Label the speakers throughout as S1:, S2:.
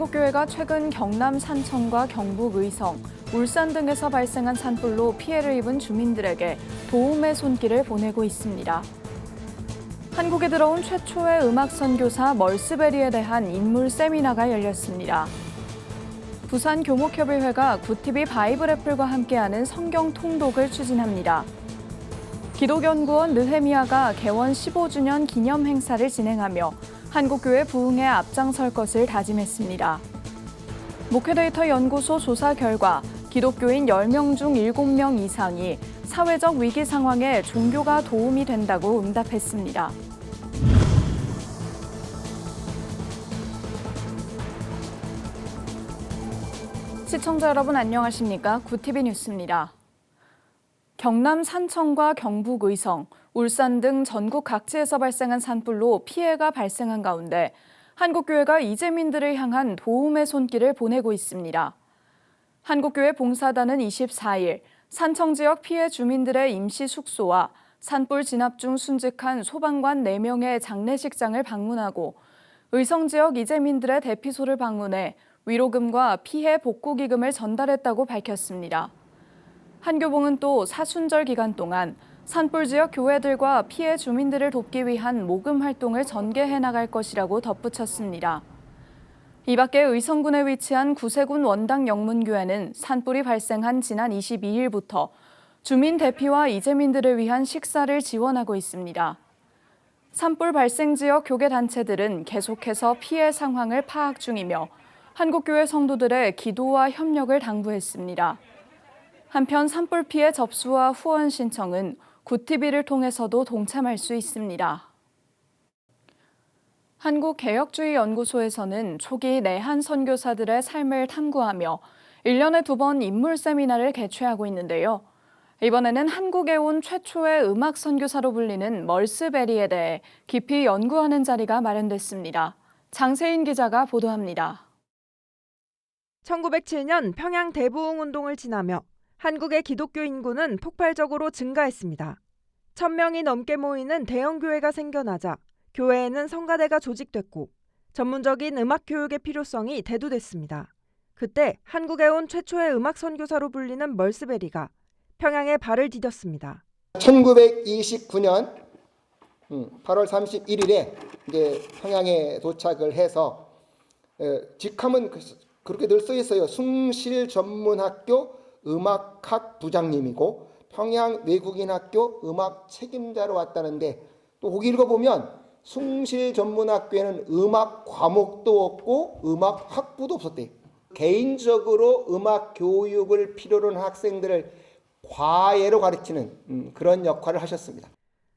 S1: 한국교회가 최근 경남 산청과 경북 의성, 울산 등에서 발생한 산불로 피해를 입은 주민들에게 도움의 손길을 보내고 있습니다. 한국에 들어온 최초의 음악 선교사 멀스베리에 대한 인물 세미나가 열렸습니다. 부산 교목협의회가 굿TV 바이블 애플과 함께하는 성경 통독을 추진합니다. 기독연구원 느헤미야가 개원 15주년 기념 행사를 진행하며 한국교회 부흥에 앞장설 것을 다짐했습니다. 목회데이터 연구소 조사 결과 기독교인 10명 중 7명 이상이 사회적 위기 상황에 종교가 도움이 된다고 응답했습니다. 시청자 여러분 안녕하십니까? 굿TV 뉴스입니다. 경남 산청과 경북 의성, 울산 등 전국 각지에서 발생한 산불로 피해가 발생한 가운데 한국교회가 이재민들을 향한 도움의 손길을 보내고 있습니다. 한국교회 봉사단은 24일 산청 지역 피해 주민들의 임시 숙소와 산불 진압 중 순직한 소방관 4명의 장례식장을 방문하고 의성 지역 이재민들의 대피소를 방문해 위로금과 피해 복구 기금을 전달했다고 밝혔습니다. 한교봉은 또 사순절 기간 동안 산불 지역 교회들과 피해 주민들을 돕기 위한 모금 활동을 전개해 나갈 것이라고 덧붙였습니다. 이 밖에 의성군에 위치한 구세군 원당 영문교회는 산불이 발생한 지난 22일부터 주민 대피와 이재민들을 위한 식사를 지원하고 있습니다. 산불 발생 지역 교계단체들은 계속해서 피해 상황을 파악 중이며 한국교회 성도들의 기도와 협력을 당부했습니다. 한편 산불 피해 접수와 후원 신청은 굿TV를 통해서도 동참할 수 있습니다. 한국개혁주의연구소에서는 초기 내한 선교사들의 삶을 탐구하며 1년에 2번 인물 세미나를 개최하고 있는데요. 이번에는 한국에 온 최초의 음악 선교사로 불리는 멀스베리에 대해 깊이 연구하는 자리가 마련됐습니다. 장세인 기자가 보도합니다.
S2: 1907년 평양 대부흥 운동을 지나며 한국의 기독교 인구는 폭발적으로 증가했습니다. 1000명이 넘게 모이는 대형 교회가 생겨나자 교회에는 성가대가 조직됐고 전문적인 음악 교육의 필요성이 대두됐습니다. 그때 한국에 온 최초의 음악 선교사로 불리는 멀스베리가 평양에 발을 디뎠습니다.
S3: 1929년 8월 31일에 이제 평양에 도착을 해서 직함은 그렇게 늘 써 있어요. 숭실전문학교 음악학 부장님이고 평양 외국인학교 음악 책임자로 왔다는데 또 거기 읽어보면 숭실전문학교에는 음악 과목도 없고 음악 학부도 없었대요. 개인적으로 음악 교육을 필요로 하는 학생들을 과외로 가르치는 그런 역할을 하셨습니다.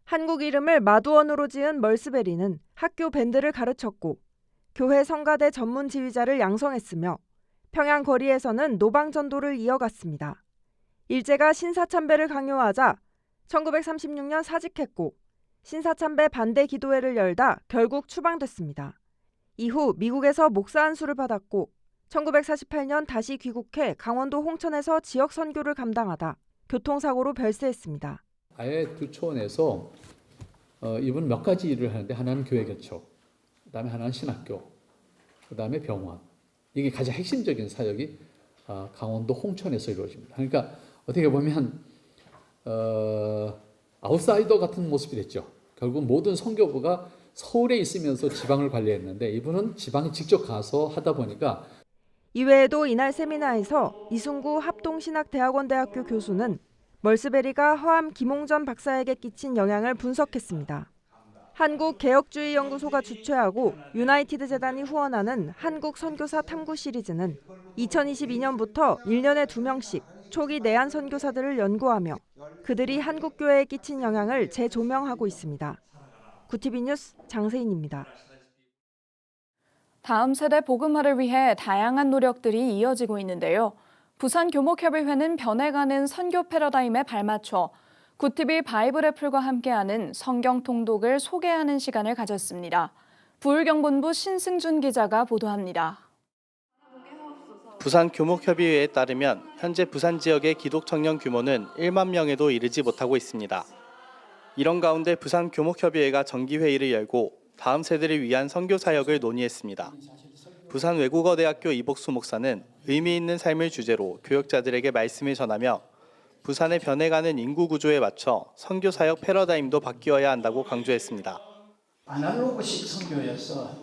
S2: 한국 이름을 마두원으로 지은 멀스베리는 학교 밴드를 가르쳤고 교회 성가대 전문 지휘자를 양성했으며 평양 거리에서는 노방전도를 이어갔습니다. 일제가 신사참배를 강요하자 1936년 사직했고 신사참배 반대 기도회를 열다 결국 추방됐습니다. 이후 미국에서 목사 안수를 받았고 1948년 다시 귀국해 강원도 홍천에서 지역 선교를 감당하다 교통사고로 별세했습니다.
S4: 아예 두 차원에서 이분 몇 가지 일을 하는데 하나는 교회 개척, 그다음에 하나는 신학교, 그다음에 병원. 이게 가장 핵심적인 사역이 강원도 홍천에서 이루어집니다. 그러니까 어떻게 보면 아웃사이더 같은 모습이 됐죠. 결국 모든 선교부가 서울에 있으면서 지방을 관리했는데 이분은 지방에 직접 가서 하다 보니까
S2: 이외에도 이날 세미나에서 이순구 합동신학대학원대학교 교수는 멀스베리가 허암 김홍전 박사에게 끼친 영향을 분석했습니다. 한국개혁주의연구소가 주최하고 유나이티드 재단이 후원하는 한국 선교사 탐구 시리즈는 2022년부터 1년에 2명씩 초기 내한 선교사들을 연구하며 그들이 한국교회에 끼친 영향을 재조명하고 있습니다. 굿TV 뉴스 장세인입니다.
S1: 다음 세대 복음화를 위해 다양한 노력들이 이어지고 있는데요. 부산 교목협의회는 변해가는 선교 패러다임에 발맞춰 굿TV 바이블 애플과 함께하는 성경 통독을 소개하는 시간을 가졌습니다. 부울경본부 신승준 기자가 보도합니다.
S5: 부산 교목협의회에 따르면 현재 부산 지역의 기독 청년 규모는 1만 명에도 이르지 못하고 있습니다. 이런 가운데 부산 교목협의회가 정기회의를 열고 다음 세대를 위한 선교 사역을 논의했습니다. 부산 외국어대학교 이복수 목사는 의미 있는 삶을 주제로 교역자들에게 말씀을 전하며 부산의 변해가는 인구 구조에 맞춰 선교 사역 패러다임도 바뀌어야 한다고 강조했습니다.
S6: 아날로그식 선교에서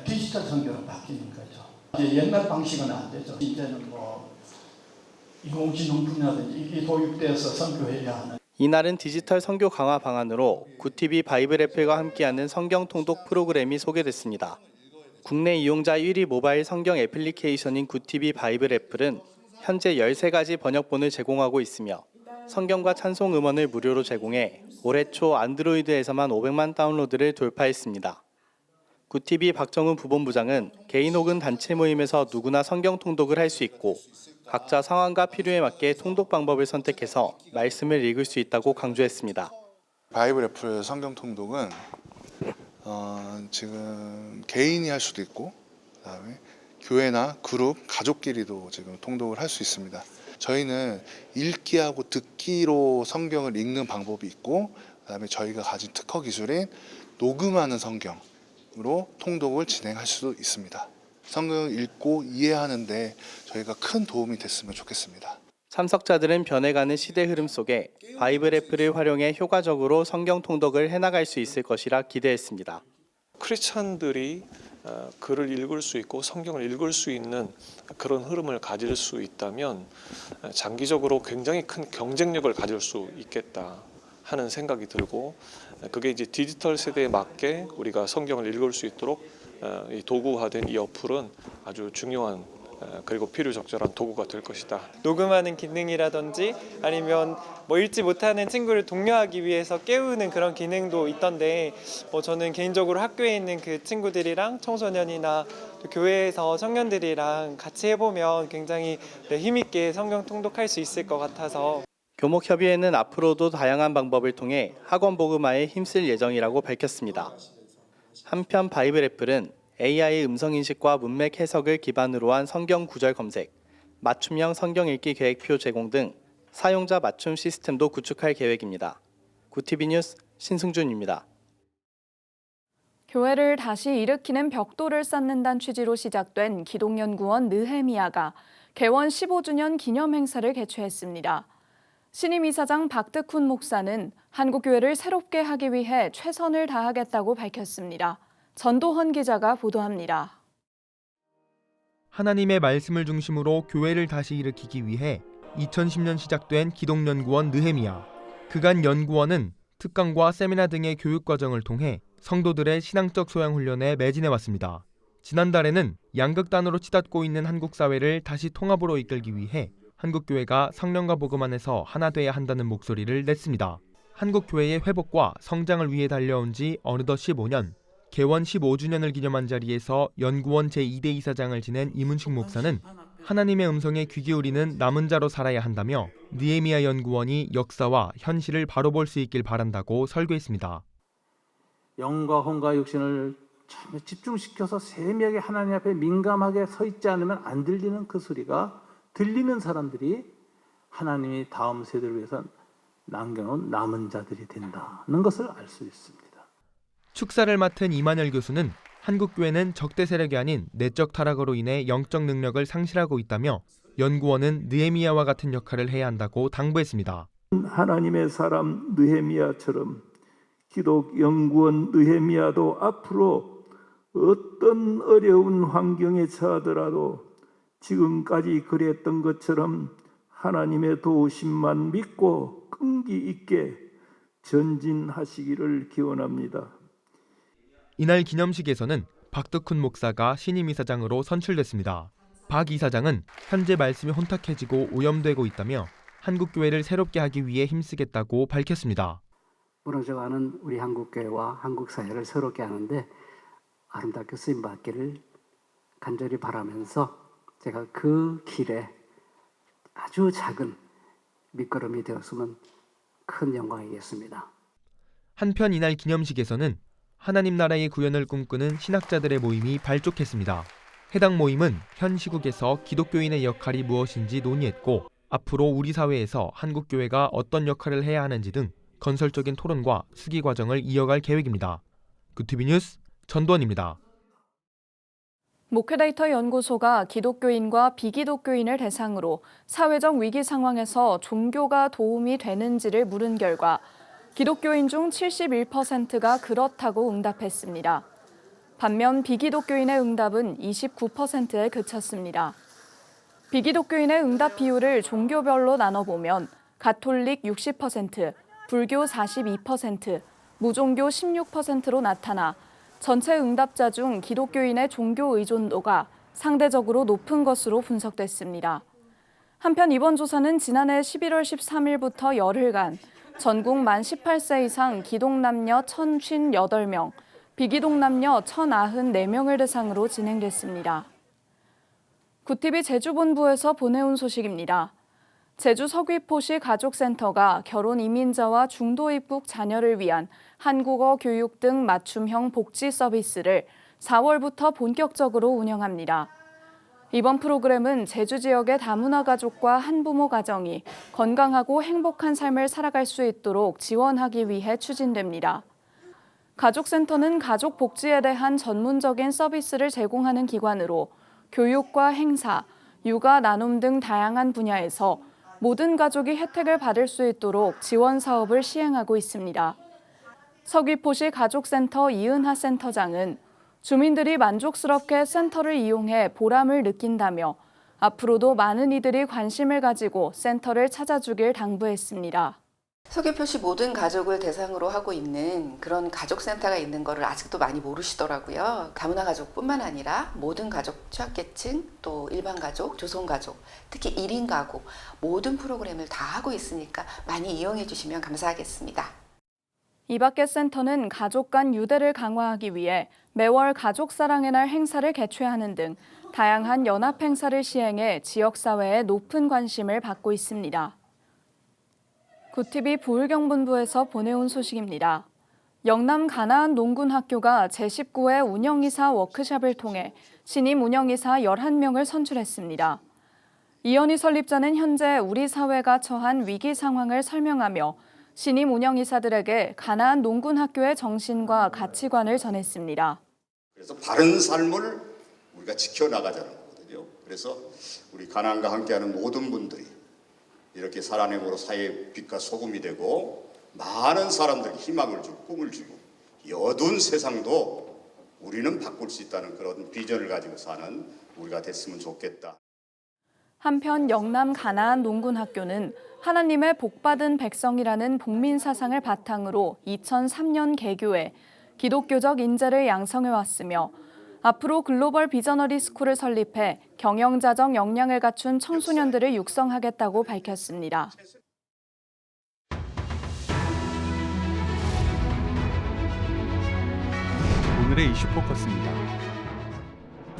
S6: 디지털 선교로 바뀌는 거죠. 이제 옛날 방식은 안 되죠. 이제는 인공지능 분야든지 이게 도입돼서 선교해야 하는.
S5: 이날은 디지털 선교 강화 방안으로 굿TV 바이블 애플과 함께하는 성경 통독 프로그램이 소개됐습니다. 국내 이용자 1위 모바일 성경 애플리케이션인 굿TV 바이블 애플은 현재 13가지 번역본을 제공하고 있으며 성경과 찬송 음원을 무료로 제공해 올해 초 안드로이드에서만 500만 다운로드를 돌파했습니다. 굿TV 박정훈 부본부장은 개인 혹은 단체 모임에서 누구나 성경 통독을 할 수 있고 각자 상황과 필요에 맞게 통독 방법을 선택해서 말씀을 읽을 수 있다고 강조했습니다.
S7: 바이블 애플 성경 통독은 지금 개인이 할 수도 있고 그다음에 교회나 그룹, 가족끼리도 지금 통독을 할 수 있습니다. 저희는 읽기하고 듣기로 성경을 읽는 방법이 있고 그다음에 저희가 가진 특허 기술인 녹음하는 성경으로 통독을 진행할 수도 있습니다. 성경을 읽고 이해하는데 저희가 큰 도움이 됐으면 좋겠습니다.
S5: 참석자들은 변해가는 시대 흐름 속에 바이블 애플을 활용해 효과적으로 성경 통독을 해나갈 수 있을 것이라 기대했습니다.
S8: 크리스찬들이 글을 읽을 수 있고 성경을 읽을 수 있는 그런 흐름을 가질 수 있다면 장기적으로 굉장히 큰 경쟁력을 가질 수 있겠다 하는 생각이 들고, 그게 이제 디지털 세대에 맞게 우리가 성경을 읽을 수 있도록 이 도구화된 이 어플은 아주 중요한 그리고 필요적절한 도구가 될 것이다.
S9: 녹음하는 기능이라든지 아니면 읽지 못하는 친구를 독려하기 위해서 깨우는 그런 기능도 있던데 저는 개인적으로 학교에 있는 그 친구들이랑 청소년이나 또 교회에서 청년들이랑 같이 해보면 굉장히 힘있게 성경 통독할 수 있을 것 같아서.
S5: 교목협의회는 앞으로도 다양한 방법을 통해 학원 복음화에 힘쓸 예정이라고 밝혔습니다. 한편 바이블 애플은 AI 음성인식과 문맥 해석을 기반으로 한 성경 구절 검색, 맞춤형 성경 읽기 계획표 제공 등 사용자 맞춤 시스템도 구축할 계획입니다. 굿TV 뉴스 신승준입니다.
S1: 교회를 다시 일으키는 벽돌을 쌓는다는 취지로 시작된 기독연구원 느헤미야가 개원 15주년 기념 행사를 개최했습니다. 신임 이사장 박득훈 목사는 한국교회를 새롭게 하기 위해 최선을 다하겠다고 밝혔습니다. 전도헌 기자가 보도합니다.
S10: 하나님의 말씀을 중심으로 교회를 다시 일으키기 위해 2010년 시작된 기독연구원 느헤미야. 그간 연구원은 특강과 세미나 등의 교육과정을 통해 성도들의 신앙적 소양 훈련에 매진해왔습니다. 지난달에는 양극단으로 치닫고 있는 한국 사회를 다시 통합으로 이끌기 위해 한국교회가 성령과 복음 안에서 하나 돼야 한다는 목소리를 냈습니다. 한국교회의 회복과 성장을 위해 달려온 지 어느덧 15년, 개원 15주년을 기념한 자리에서 연구원 제2대 이사장을 지낸 이문식 목사는 하나님의 음성에 귀 기울이는 남은 자로 살아야 한다며 느헤미야 연구원이 역사와 현실을 바로 볼 수 있길 바란다고 설교했습니다.
S11: 영과 혼과 육신을 집중시켜서 세미하게 하나님 앞에 민감하게 서 있지 않으면 안 들리는 그 소리가 들리는 사람들이 하나님이 다음 세대를 위해서 남겨놓은 남은 자들이 된다는 것을 알 수 있습니다.
S10: 축사를 맡은 이만열 교수는 한국교회는 적대 세력이 아닌 내적 타락으로 인해 영적 능력을 상실하고 있다며 연구원은 느헤미야와 같은 역할을 해야 한다고 당부했습니다.
S12: 하나님의 사람 느헤미야처럼 기독연구원 느헤미야도 앞으로 어떤 어려운 환경에 처하더라도 지금까지 그랬던 것처럼 하나님의 도우심만 믿고 끈기 있게 전진하시기를 기원합니다.
S10: 이날 기념식에서는 박득훈 목사가 신임 이사장으로 선출됐습니다. 박 이사장은 현재 말씀이 혼탁해지고 오염되고 있다며 한국교회를 새롭게 하기 위해 힘쓰겠다고 밝혔습니다.
S11: 무너져가는 우리 한국교회와 한국사회를 새롭게 하는데 아름답게 쓰임받기를 간절히 바라면서 제가 그 길에 아주 작은 밑거름이 되었으면 큰 영광이겠습니다.
S10: 한편 이날 기념식에서는 하나님 나라의 구현을 꿈꾸는 신학자들의 모임이 발족했습니다. 해당 모임은 현 시국에서 기독교인의 역할이 무엇인지 논의했고 앞으로 우리 사회에서 한국교회가 어떤 역할을 해야 하는지 등 건설적인 토론과 수기 과정을 이어갈 계획입니다. 굿TV 뉴스 전도헌입니다.
S1: 목회데이터 연구소가 기독교인과 비기독교인을 대상으로 사회적 위기 상황에서 종교가 도움이 되는지를 물은 결과 기독교인 중 71%가 그렇다고 응답했습니다. 반면 비기독교인의 응답은 29%에 그쳤습니다. 비기독교인의 응답 비율을 종교별로 나눠보면 가톨릭 60%, 불교 42%, 무종교 16%로 나타나 전체 응답자 중 기독교인의 종교 의존도가 상대적으로 높은 것으로 분석됐습니다. 한편 이번 조사는 지난해 11월 13일부터 열흘간 전국 만 18세 이상 기독남녀 1,058명, 비기독남녀 1,094명을 대상으로 진행됐습니다. 구티비 제주본부에서 보내온 소식입니다. 제주 서귀포시 가족센터가 결혼 이민자와 중도 입국 자녀를 위한 한국어 교육 등 맞춤형 복지 서비스를 4월부터 본격적으로 운영합니다. 이번 프로그램은 제주 지역의 다문화 가족과 한부모 가정이 건강하고 행복한 삶을 살아갈 수 있도록 지원하기 위해 추진됩니다. 가족센터는 가족 복지에 대한 전문적인 서비스를 제공하는 기관으로 교육과 행사, 육아 나눔 등 다양한 분야에서 모든 가족이 혜택을 받을 수 있도록 지원 사업을 시행하고 있습니다. 서귀포시 가족센터 이은하 센터장은 주민들이 만족스럽게 센터를 이용해 보람을 느낀다며 앞으로도 많은 이들이 관심을 가지고 센터를 찾아주길 당부했습니다.
S13: 서귀포시 모든 가족을 대상으로 하고 있는 그런 가족센터가 있는 거를 아직도 많이 모르시더라고요. 다문화 가족뿐만 아니라 모든 가족 취약계층, 또 일반 가족, 조성가족, 특히 1인 가구 모든 프로그램을 다 하고 있으니까 많이 이용해 주시면 감사하겠습니다.
S1: 이 밖에 센터는 가족 간 유대를 강화하기 위해 매월 가족사랑의 날 행사를 개최하는 등 다양한 연합 행사를 시행해 지역사회에 높은 관심을 받고 있습니다. 구티비 부울경본부에서 보내온 소식입니다. 영남 가나안 농군학교가 제19회 운영이사 워크숍을 통해 신임 운영이사 11명을 선출했습니다. 이현희 설립자는 현재 우리 사회가 처한 위기 상황을 설명하며 신임 운영이사들에게 가나안 농군학교의 정신과 가치관을 전했습니다.
S14: 그래서 바른 삶을 우리가 지켜나가자는 거거든요. 그래서 우리 가나안과 함께하는 모든 분들이 이렇게 살아내므로 사회의 빛과 소금이 되고 많은 사람들이 희망을 주고 꿈을 주고 이 어두운 세상도 우리는 바꿀 수 있다는 그런 비전을 가지고 사는 우리가 됐으면 좋겠다.
S1: 한편 영남 가나안 농군학교는 하나님의 복받은 백성이라는 복민 사상을 바탕으로 2003년 개교해 기독교적 인재를 양성해왔으며 앞으로 글로벌 비저너리 스쿨을 설립해 경영자적 역량을 갖춘 청소년들을 육성하겠다고 밝혔습니다.
S15: 오늘의 이슈 포커스입니다.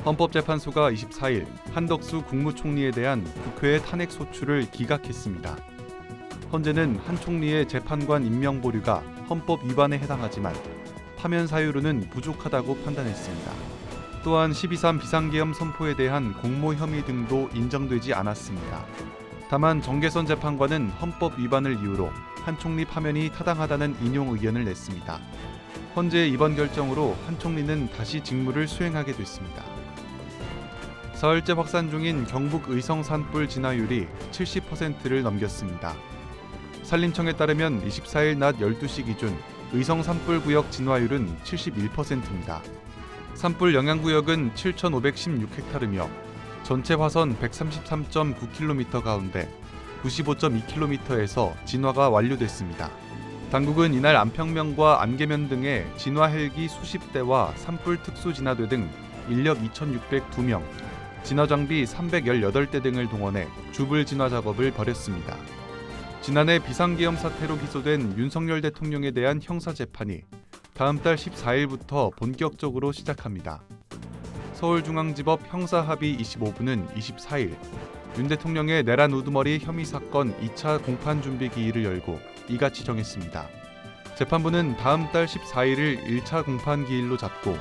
S15: 헌법재판소가 24일 한덕수 국무총리에 대한 국회의 탄핵 소추를 기각했습니다. 헌재는 한 총리의 재판관 임명 보류가 헌법 위반에 해당하지만 파면 사유로는 부족하다고 판단했습니다. 또한 12.3 비상계엄 선포에 대한 공모 혐의 등도 인정되지 않았습니다. 다만 정계선 재판관은 헌법 위반을 이유로 한 총리 파면이 타당하다는 인용 의견을 냈습니다. 헌재의 이번 결정으로 한 총리는 다시 직무를 수행하게 됐습니다. 사흘째 확산 중인 경북 의성 산불 진화율이 70%를 넘겼습니다. 산림청에 따르면 24일 낮 12시 기준 의성 산불구역 진화율은 71%입니다. 산불 영향구역은 7,516헥타르며 전체 화선 133.9km 가운데 95.2km에서 진화가 완료됐습니다. 당국은 이날 안평면과 안개면 등의 진화 헬기 수십 대와 산불 특수 진화대 등 인력 2,602명, 진화 장비 318대 등을 동원해 주불 진화 작업을 벌였습니다. 지난해 비상계엄 사태로 기소된 윤석열 대통령에 대한 형사재판이 다음 달 14일부터 본격적으로 시작합니다. 서울중앙지법 형사합의 25부는 24일 윤 대통령의 내란 우두머리 혐의 사건 2차 공판준비 기일을 열고 이같이 정했습니다. 재판부는 다음 달 14일을 1차 공판 기일로 잡고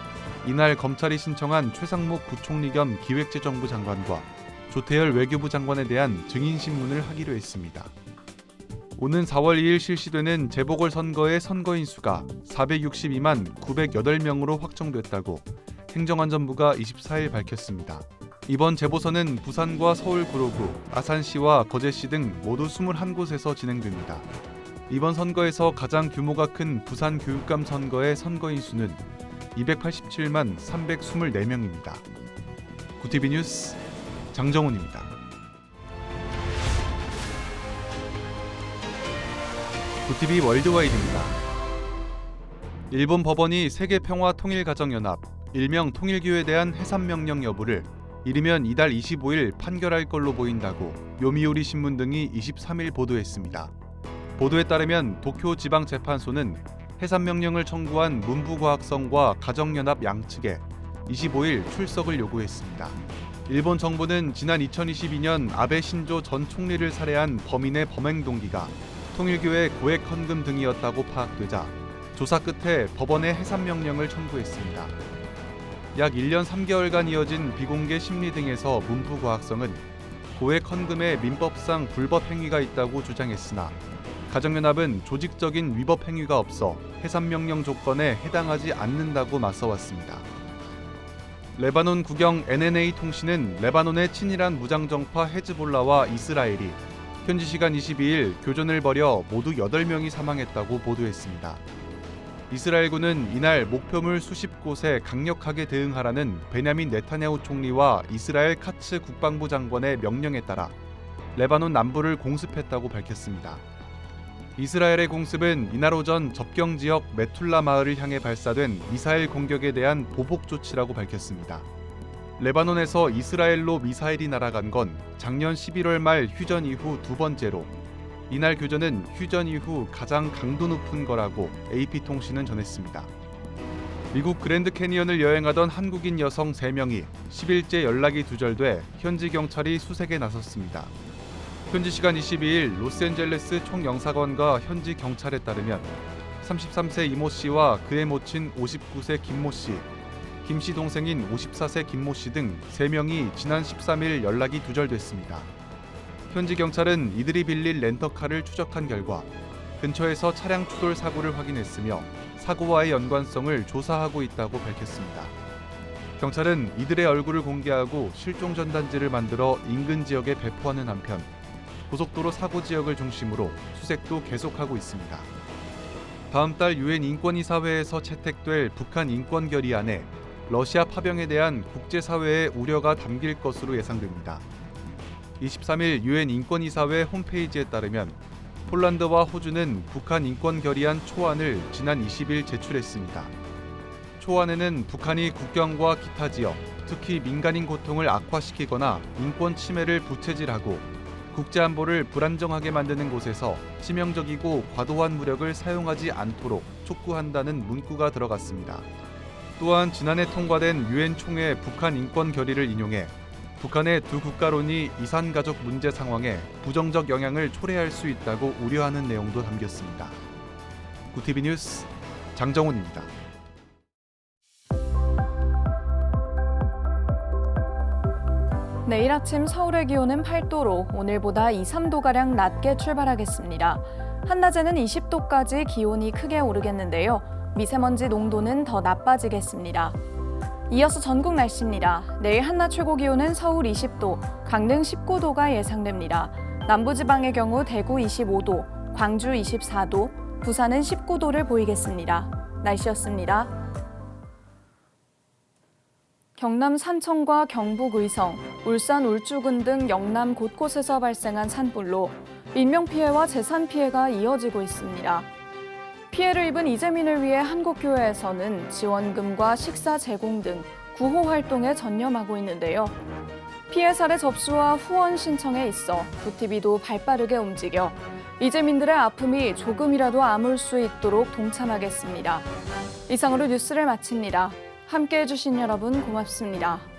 S15: 이날 검찰이 신청한 최상목 부총리 겸 기획재정부 장관과 조태열 외교부 장관에 대한 증인신문을 하기로 했습니다. 오는 4월 2일 실시되는 재보궐선거의 선거인 수가 462만 908명으로 확정됐다고 행정안전부가 24일 밝혔습니다. 이번 재보선은 부산과 서울 구로구, 아산시와 거제시 등 모두 21곳에서 진행됩니다. 이번 선거에서 가장 규모가 큰 부산 교육감 선거의 선거인 수는 287만 324명입니다. 구티비 뉴스 장정훈입니다. 구티비 월드와이드입니다. 일본 법원이 세계평화통일가정연합, 일명 통일교에 대한 해산명령 여부를 이르면 이달 25일 판결할 걸로 보인다고 요미우리 신문 등이 23일 보도했습니다. 보도에 따르면 도쿄지방재판소는 해산명령을 청구한 문부과학성과 가정연합 양측에 25일 출석을 요구했습니다. 일본 정부는 지난 2022년 아베 신조 전 총리를 살해한 범인의 범행 동기가 통일교의 고액 헌금 등이었다고 파악되자 조사 끝에 법원에 해산명령을 청구했습니다. 약 1년 3개월간 이어진 비공개 심리 등에서 문부과학성은 고액 헌금에 민법상 불법 행위가 있다고 주장했으나 가정연합은 조직적인 위법 행위가 없어 해산명령 조건에 해당하지 않는다고 맞서왔습니다. 레바논 국영 NNA 통신은 레바논의 친이란 무장정파 헤즈볼라와 이스라엘이 현지 시간 22일 교전을 벌여 모두 8명이 사망했다고 보도했습니다. 이스라엘군은 이날 목표물 수십 곳에 강력하게 대응하라는 베냐민 네타냐후 총리와 이스라엘 카츠 국방부 장관의 명령에 따라 레바논 남부를 공습했다고 밝혔습니다. 이스라엘의 공습은 이날 오전 접경 지역 메툴라 마을을 향해 발사된 미사일 공격에 대한 보복 조치라고 밝혔습니다. 레바논에서 이스라엘로 미사일이 날아간 건 작년 11월 말 휴전 이후 두 번째로 이날 교전은 휴전 이후 가장 강도 높은 거라고 AP통신은 전했습니다. 미국 그랜드 캐니언을 여행하던 한국인 여성 3명이 10일째 연락이 두절돼 현지 경찰이 수색에 나섰습니다. 현지 시간 22일 로스앤젤레스 총영사관과 현지 경찰에 따르면 33세 이모 씨와 그의 모친 59세 김모 씨, 김 씨 동생인 54세 김모 씨 등 3명이 지난 13일 연락이 두절됐습니다. 현지 경찰은 이들이 빌릴 렌터카를 추적한 결과 근처에서 차량 추돌 사고를 확인했으며 사고와의 연관성을 조사하고 있다고 밝혔습니다. 경찰은 이들의 얼굴을 공개하고 실종 전단지를 만들어 인근 지역에 배포하는 한편 고속도로 사고 지역을 중심으로 수색도 계속하고 있습니다. 다음 달 유엔 인권이사회에서 채택될 북한 인권 결의안에 러시아 파병에 대한 국제사회의 우려가 담길 것으로 예상됩니다. 23일 유엔 인권이사회 홈페이지에 따르면 폴란드와 호주는 북한 인권 결의안 초안을 지난 20일 제출했습니다. 초안에는 북한이 국경과 기타 지역, 특히 민간인 고통을 악화시키거나 인권 침해를 부채질하고 국제안보를 불안정하게 만드는 곳에서 치명적이고 과도한 무력을 사용하지 않도록 촉구한다는 문구가 들어갔습니다. 또한 지난해 통과된 유엔 총회 북한 인권 결의를 인용해 북한의 두 국가론이 이산가족 문제 상황에 부정적 영향을 초래할 수 있다고 우려하는 내용도 담겼습니다. 구티비 뉴스 장정훈입니다.
S1: 내일 아침 서울의 기온은 8도로 오늘보다 2, 3도가량 낮게 출발하겠습니다. 한낮에는 20도까지 기온이 크게 오르겠는데요. 미세먼지 농도는 더 나빠지겠습니다. 이어서 전국 날씨입니다. 내일 한낮 최고 기온은 서울 20도, 강릉 19도가 예상됩니다. 남부지방의 경우 대구 25도, 광주 24도, 부산은 19도를 보이겠습니다. 날씨였습니다. 경남 산청과 경북 의성, 울산 울주군 등 영남 곳곳에서 발생한 산불로 인명피해와 재산피해가 이어지고 있습니다. 피해를 입은 이재민을 위해 한국교회에서는 지원금과 식사 제공 등 구호 활동에 전념하고 있는데요. 피해 사례 접수와 후원 신청에 있어 구티비도 발빠르게 움직여 이재민들의 아픔이 조금이라도 아물 수 있도록 동참하겠습니다. 이상으로 뉴스를 마칩니다. 함께해 주신 여러분 고맙습니다.